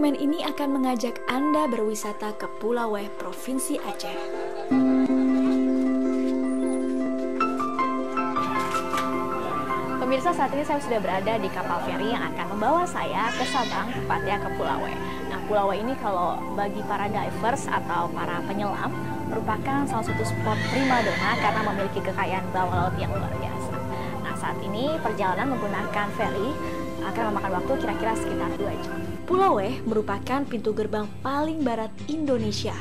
segmen ini akan mengajak Anda berwisata ke Pulau Weh, Provinsi Aceh. Pemirsa, saat ini saya sudah berada di kapal feri yang akan membawa saya ke Sabang, tepatnya ke Pulau Weh. Nah, Pulau Weh ini kalau bagi para divers atau para penyelam merupakan salah satu spot primadona karena memiliki kekayaan bawah laut yang luar biasa. Nah, saat ini perjalanan menggunakan feri akan memakan waktu kira-kira sekitar 2 jam. Pulau Weh merupakan pintu gerbang paling barat Indonesia.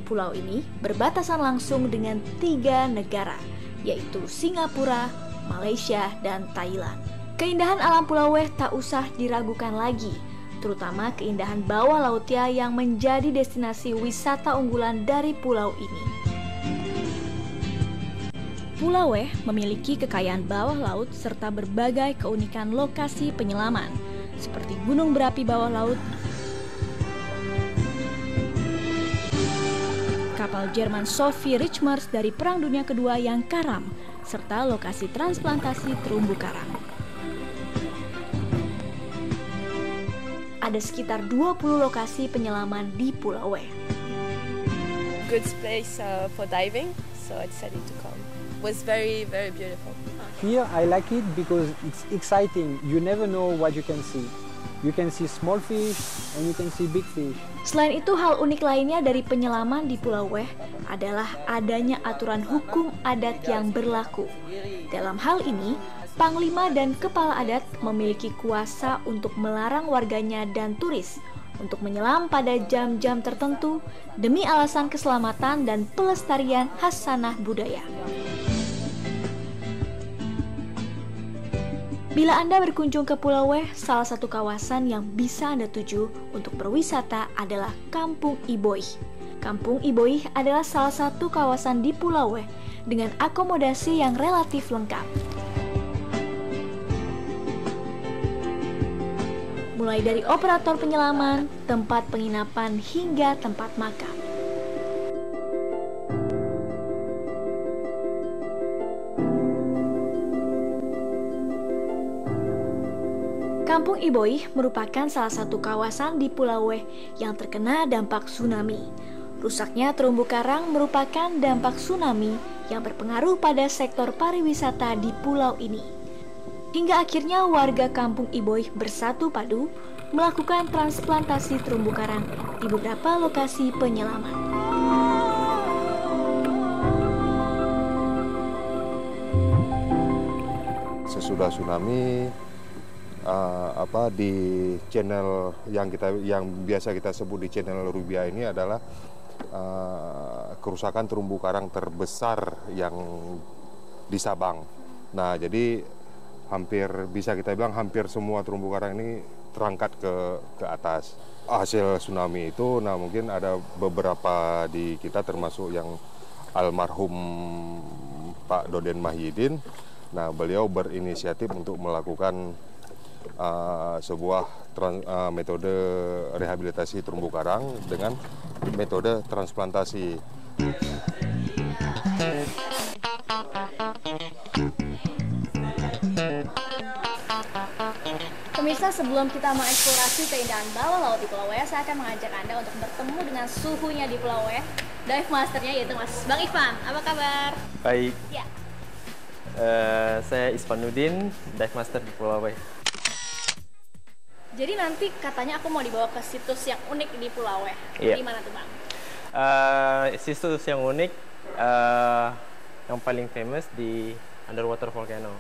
Pulau ini berbatasan langsung dengan 3 negara, yaitu Singapura, Malaysia, dan Thailand. Keindahan alam Pulau Weh tak usah diragukan lagi, terutama keindahan bawah lautnya yang menjadi destinasi wisata unggulan dari pulau ini. Pulau Weh memiliki kekayaan bawah laut serta berbagai keunikan lokasi penyelaman, seperti gunung berapi bawah laut, kapal Jerman Sophie Richmers dari Perang Dunia Kedua yang karam, serta lokasi transplantasi terumbu karang. Ada sekitar 20 lokasi penyelaman di Pulau Weh. Good place for diving, so I decided to come. It was very, very beautiful. Here I like it because it's exciting. You never know what you can see. You can see small fish and you can see big fish. Selain itu, hal unik lainnya dari penyelaman di Pulau Weh adalah adanya aturan hukum adat yang berlaku. Dalam hal ini, Panglima dan Kepala Adat memiliki kuasa untuk melarang warganya dan turis untuk menyelam pada jam-jam tertentu demi alasan keselamatan dan pelestarian khasanah budaya. Bila Anda berkunjung ke Pulau Weh, salah satu kawasan yang bisa Anda tuju untuk berwisata adalah Kampung Iboih. Kampung Iboih adalah salah satu kawasan di Pulau Weh dengan akomodasi yang relatif lengkap. Mulai dari operator penyelaman, tempat penginapan, hingga tempat makan. Kampung Iboih merupakan salah satu kawasan di Pulau Weh yang terkena dampak tsunami. Rusaknya terumbu karang merupakan dampak tsunami yang berpengaruh pada sektor pariwisata di pulau ini. Hingga akhirnya warga Kampung Iboih bersatu padu melakukan transplantasi terumbu karang di beberapa lokasi penyelaman. Sesudah tsunami, di channel yang biasa kita sebut di channel Rubia ini adalah kerusakan terumbu karang terbesar yang di Sabang. Nah, jadi bisa kita bilang hampir semua terumbu karang ini terangkat ke atas. Hasil tsunami itu, nah mungkin ada beberapa di kita termasuk yang almarhum Pak Doden Mahyidin. Nah, beliau berinisiatif untuk melakukan sebuah metode rehabilitasi terumbu karang dengan metode transplantasi. Pemirsa, sebelum kita mengeksplorasi keindahan bawah laut di Pulau Weh, saya akan mengajak Anda untuk bertemu dengan suhunya di Pulau Weh, dive masternya yaitu Mas Bang Ivan. Apa kabar? Baik. Ya. Saya Isfanuddin, dive master di Pulau Weh. Jadi nanti katanya aku mau dibawa ke situs yang unik di Pulau Weh. Iya. Di mana tuh, Bang? Situs yang unik, yang paling famous di underwater volcano.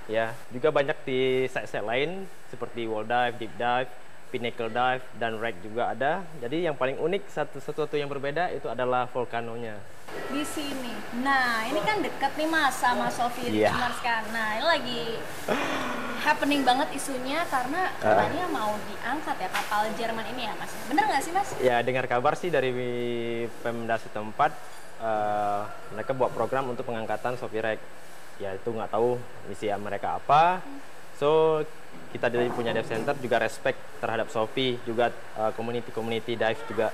Ya, juga banyak di site-site lain seperti wall dive, deep dive, pinnacle dive, dan wreck juga ada. Jadi yang paling unik, sesuatu yang berbeda itu adalah volcanonya. Di sini. Nah, ini kan deket nih Mas sama Sophie Richmers kan. Nah, ini lagi happening banget isunya karena katanya mau diangkat ya kapal Jerman ini ya, Mas. Bener nggak sih, Mas? Ya, dengar kabar sih dari Pemda setempat, mereka buat program untuk pengangkatan Sophie Rex. Ya, itu nggak tahu misi mereka apa. So, kita dari punya dive center juga respect terhadap Sophie, juga community dive juga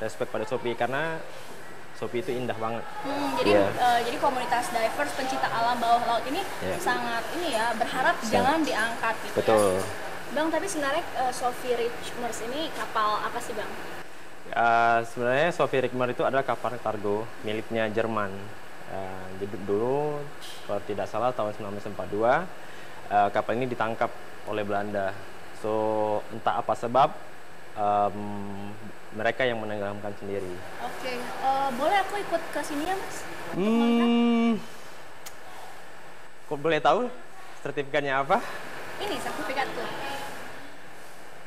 respect pada Sophie karena Sophie itu indah banget. Jadi komunitas divers pencinta alam bawah laut ini sangat berharap jangan diangkat gitu. Betul. Ya. Bang, tapi sebenarnya Sophie Richmers ini kapal apa sih, Bang? Sebenarnya Sophie Richmers itu adalah kapal kargo miliknya Jerman. Jadi dulu kalau tidak salah tahun 1942 kapal ini ditangkap oleh Belanda. So entah apa sebab mereka yang menenggelamkan sendiri. Oke, boleh aku ikut ke sini ya, Mas? Kok boleh tahu sertifikatnya apa? Ini sertifikat tuh.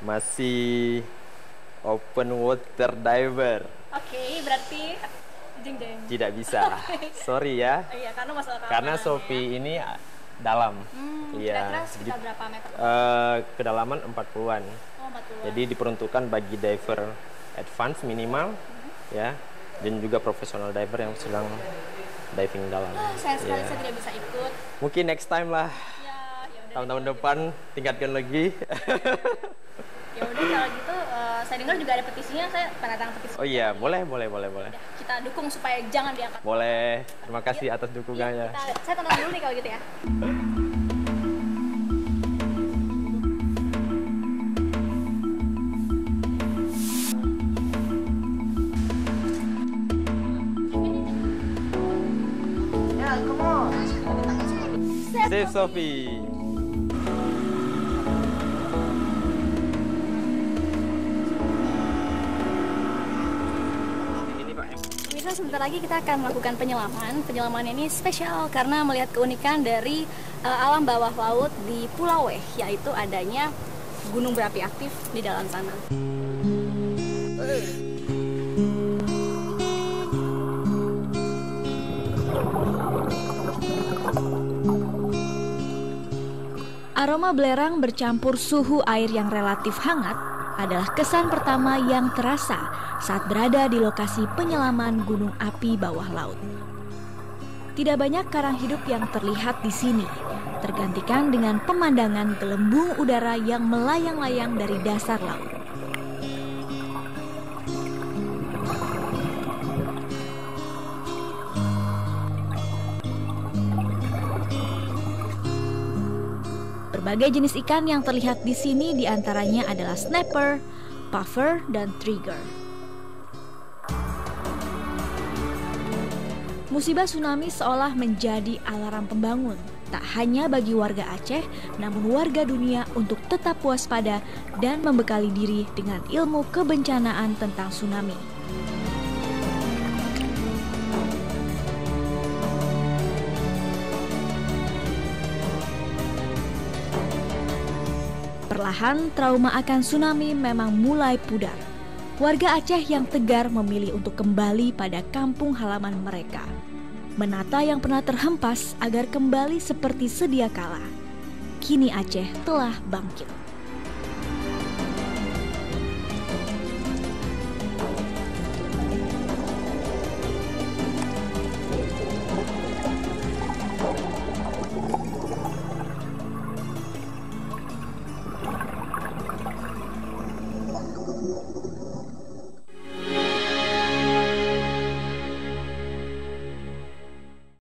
Masih open water diver. Oke, berarti jeng-jeng. Tidak bisa. Sorry ya. Iya, karena masalah Karena keamanan Sophie ini dalam. Kira-kira sekitar berapa meter? Kedalaman 40-an. Oh, 40. Jadi diperuntukkan bagi diver advance minimal ya, dan juga profesional diver yang sedang diving dalam. Sayang sekali saya tidak bisa ikut. Mungkin next time lah. Ya udah. Tahun-tahun depan tingkatkan lagi. Ya udah, kalau gitu saya dengar juga ada petisinya, saya tanda tangan petisi. Oh iya, boleh. Udah, kita dukung supaya jangan diangkat. Boleh. Terima kasih atas dukungannya. Saya tanda tangan dulu nih kalau gitu ya. Save Sophie. Pemirsa, sebentar lagi kita akan melakukan penyelaman. Penyelaman ini spesial karena melihat keunikan dari alam bawah laut di Pulau W, yaitu adanya gunung berapi aktif di dalam sana. Aroma belerang bercampur suhu air yang relatif hangat adalah kesan pertama yang terasa saat berada di lokasi penyelaman gunung api bawah laut. Tidak banyak karang hidup yang terlihat di sini, tergantikan dengan pemandangan gelembung udara yang melayang-layang dari dasar laut. Berbagai jenis ikan yang terlihat di sini diantaranya adalah snapper, puffer, dan trigger. Musibah tsunami seolah menjadi alarm pembangun, tak hanya bagi warga Aceh, namun warga dunia untuk tetap waspada dan membekali diri dengan ilmu kebencanaan tentang tsunami. Perlahan, trauma akan tsunami memang mulai pudar. Warga Aceh yang tegar memilih untuk kembali pada kampung halaman mereka, menata yang pernah terhempas agar kembali seperti sedia kala. Kini Aceh telah bangkit.